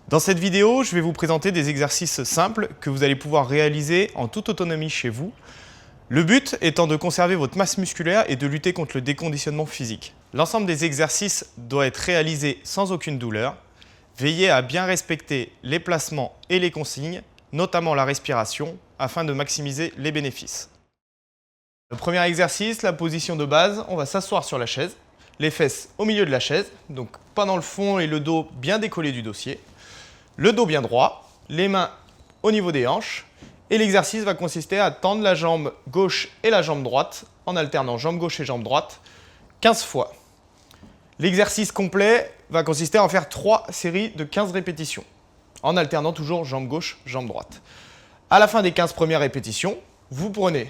Dans cette vidéo, je vais vous présenter des exercices simples que vous allez pouvoir réaliser en toute autonomie chez vous. Le but étant de conserver votre masse musculaire et de lutter contre le déconditionnement physique. L'ensemble des exercices doit être réalisé sans aucune douleur. Veillez à bien respecter les placements et les consignes, notamment la respiration, afin de maximiser les bénéfices. Le premier exercice, la position de base, on va s'asseoir sur la chaise, les fesses au milieu de la chaise, donc pas dans le fond et le dos bien décollé du dossier. Le dos bien droit, les mains au niveau des hanches et l'exercice va consister à tendre la jambe gauche et la jambe droite en alternant jambe gauche et jambe droite 15 fois. L'exercice complet va consister à en faire 3 séries de 15 répétitions en alternant toujours jambe gauche, jambe droite. À la fin des 15 premières répétitions, vous prenez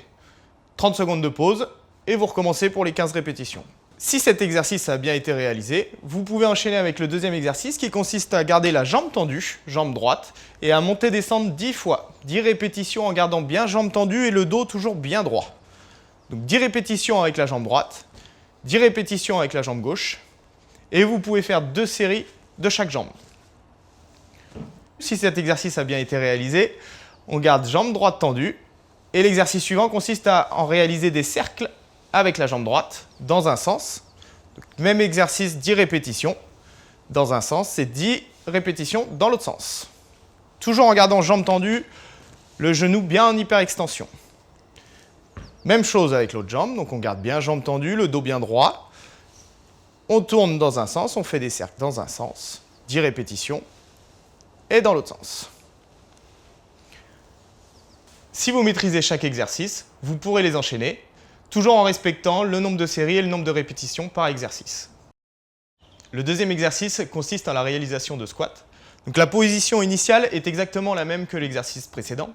30 secondes de pause et vous recommencez pour les 15 répétitions. Si cet exercice a bien été réalisé, vous pouvez enchaîner avec le deuxième exercice qui consiste à garder la jambe tendue, jambe droite, et à monter-descendre 10 fois. 10 répétitions en gardant bien jambe tendue et le dos toujours bien droit. Donc 10 répétitions avec la jambe droite, 10 répétitions avec la jambe gauche, et vous pouvez faire 2 séries de chaque jambe. Si cet exercice a bien été réalisé, on garde jambe droite tendue, et l'exercice suivant consiste à en réaliser des cercles avec la jambe droite, dans un sens. Donc, même exercice, 10 répétitions dans un sens, et 10 répétitions dans l'autre sens. Toujours en gardant jambe tendue, le genou bien en hyperextension. Même chose avec l'autre jambe, donc on garde bien jambe tendue, le dos bien droit. On tourne dans un sens, on fait des cercles dans un sens, 10 répétitions, et dans l'autre sens. Si vous maîtrisez chaque exercice, vous pourrez les enchaîner, toujours en respectant le nombre de séries et le nombre de répétitions par exercice. Le deuxième exercice consiste en la réalisation de squats. Donc la position initiale est exactement la même que l'exercice précédent.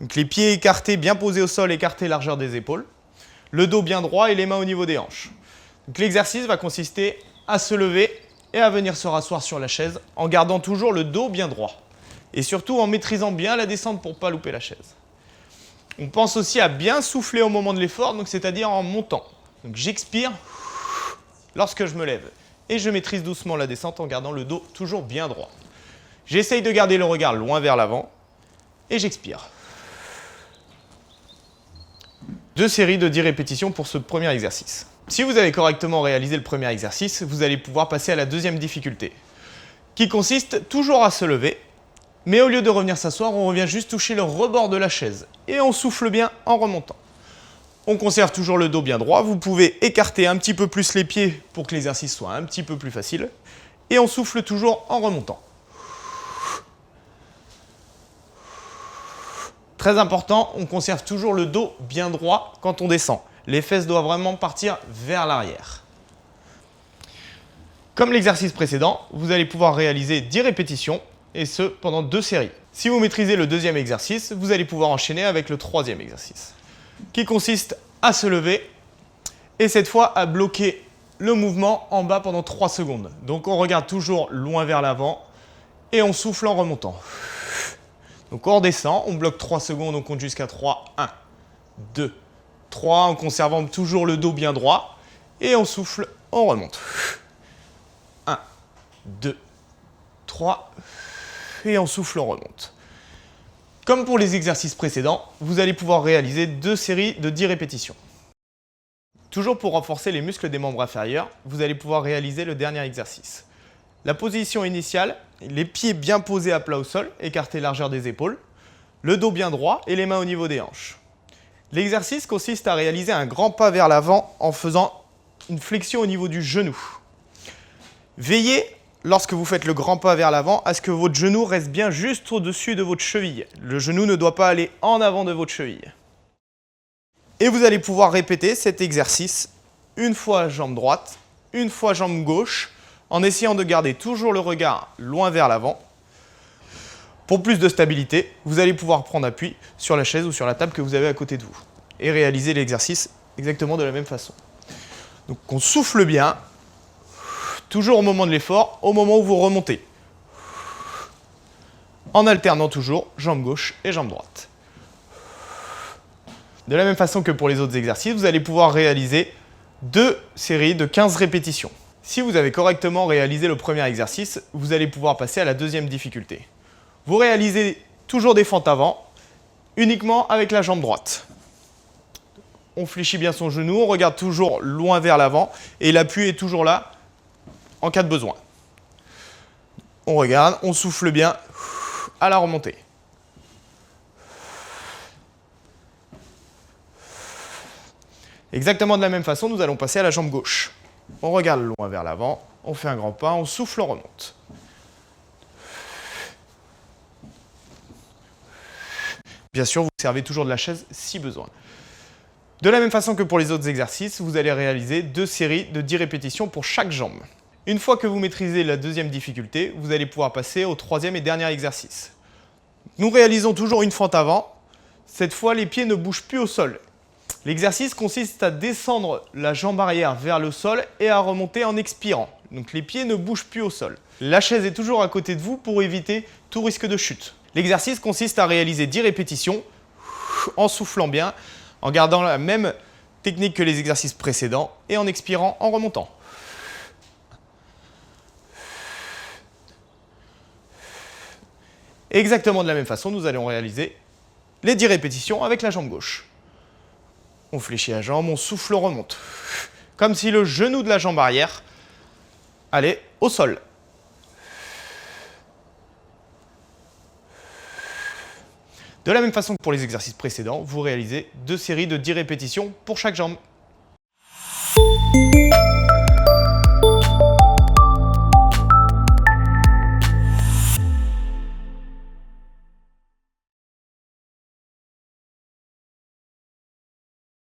Donc les pieds écartés, bien posés au sol, écartés largeur des épaules. Le dos bien droit et les mains au niveau des hanches. Donc l'exercice va consister à se lever et à venir se rasseoir sur la chaise en gardant toujours le dos bien droit. Et surtout en maîtrisant bien la descente pour ne pas louper la chaise. On pense aussi à bien souffler au moment de l'effort, c'est-à-dire en montant. Donc j'expire lorsque je me lève et je maîtrise doucement la descente en gardant le dos toujours bien droit. J'essaye de garder le regard loin vers l'avant et j'expire. 2 séries de 10 répétitions pour ce premier exercice. Si vous avez correctement réalisé le premier exercice, vous allez pouvoir passer à la deuxième difficulté, qui consiste toujours à se lever. Mais au lieu de revenir s'asseoir, on revient juste toucher le rebord de la chaise et on souffle bien en remontant. On conserve toujours le dos bien droit, vous pouvez écarter un petit peu plus les pieds pour que l'exercice soit un petit peu plus facile et on souffle toujours en remontant. Très important, on conserve toujours le dos bien droit quand on descend. Les fesses doivent vraiment partir vers l'arrière. Comme l'exercice précédent, vous allez pouvoir réaliser 10 répétitions et ce pendant 2 séries. Si vous maîtrisez le deuxième exercice, vous allez pouvoir enchaîner avec le troisième exercice, qui consiste à se lever et cette fois à bloquer le mouvement en bas pendant 3 secondes. Donc on regarde toujours loin vers l'avant et on souffle en remontant. Donc on redescend, on bloque 3 secondes, on compte jusqu'à 3, 1, 2, 3 en conservant toujours le dos bien droit et on souffle, on remonte. 1, 2, 3 et on souffle, on remonte. Comme pour les exercices précédents, vous allez pouvoir réaliser 2 séries de 10 répétitions. Toujours pour renforcer les muscles des membres inférieurs, vous allez pouvoir réaliser le dernier exercice. La position initiale, les pieds bien posés à plat au sol, écartés largeur des épaules, le dos bien droit et les mains au niveau des hanches. L'exercice consiste à réaliser un grand pas vers l'avant en faisant une flexion au niveau du genou. Veillez, lorsque vous faites le grand pas vers l'avant, à ce que votre genou reste bien juste au-dessus de votre cheville. Le genou ne doit pas aller en avant de votre cheville. Et vous allez pouvoir répéter cet exercice une fois jambe droite, une fois jambe gauche, en essayant de garder toujours le regard loin vers l'avant. Pour plus de stabilité, vous allez pouvoir prendre appui sur la chaise ou sur la table que vous avez à côté de vous et réaliser l'exercice exactement de la même façon. Donc on souffle bien. Toujours au moment de l'effort, au moment où vous remontez. En alternant toujours jambe gauche et jambe droite. De la même façon que pour les autres exercices, vous allez pouvoir réaliser 2 séries de 15 répétitions. Si vous avez correctement réalisé le premier exercice, vous allez pouvoir passer à la deuxième difficulté. Vous réalisez toujours des fentes avant, uniquement avec la jambe droite. On fléchit bien son genou, on regarde toujours loin vers l'avant et l'appui est toujours là en cas de besoin. On regarde, on souffle bien à la remontée. Exactement de la même façon, nous allons passer à la jambe gauche. On regarde loin vers l'avant, on fait un grand pas, on souffle, on remonte. Bien sûr, vous servez toujours de la chaise si besoin. De la même façon que pour les autres exercices, vous allez réaliser 2 séries de 10 répétitions pour chaque jambe. Une fois que vous maîtrisez la deuxième difficulté, vous allez pouvoir passer au troisième et dernier exercice. Nous réalisons toujours une fente avant. Cette fois, les pieds ne bougent plus au sol. L'exercice consiste à descendre la jambe arrière vers le sol et à remonter en expirant. Donc les pieds ne bougent plus au sol. La chaise est toujours à côté de vous pour éviter tout risque de chute. L'exercice consiste à réaliser 10 répétitions en soufflant bien, en gardant la même technique que les exercices précédents et en expirant en remontant. Exactement de la même façon, nous allons réaliser les 10 répétitions avec la jambe gauche. On fléchit la jambe, on souffle, on remonte. Comme si le genou de la jambe arrière allait au sol. De la même façon que pour les exercices précédents, vous réalisez 2 séries de 10 répétitions pour chaque jambe.